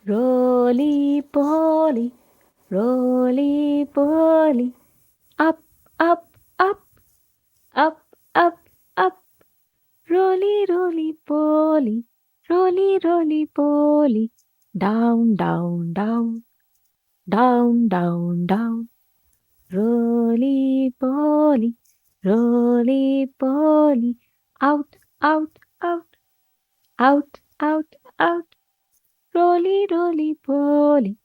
Roly poly, roly poly, up, up, up, up, up, up. Roly, roly poly, roly, roly poly, down, down, down, down, down, down. Roly poly, roly poly, out, out, out, out, out, out. Roly, roly poly,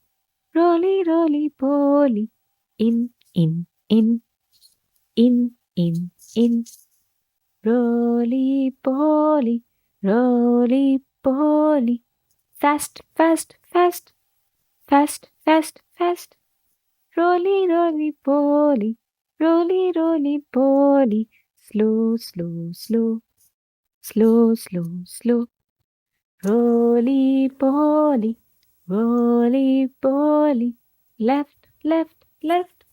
roly, roly poly, in, in, in, in, in, in. Roly poly, roly poly, fast, fast, fast, fast, fast, fast. Roly, roly poly, roly, roly poly, slow, slow, slow, slow, slow, slow. Roly poly, roly poly, left, left, left,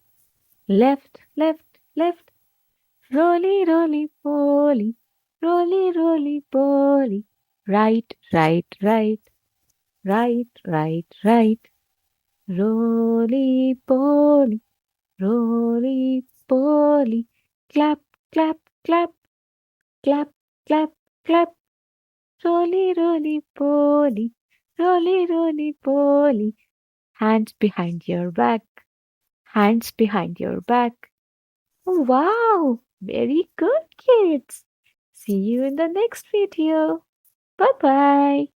left, left, left. Roly, roly poly, roly, roly poly, right, right, right, right, right, right. Roly poly, roly poly, clap, clap, clap, clap, clap, clap. Roly, roly poly, roly, roly poly. Hands behind your back, hands behind your back. Oh, wow, very good, kids. See you in the next video. Bye bye.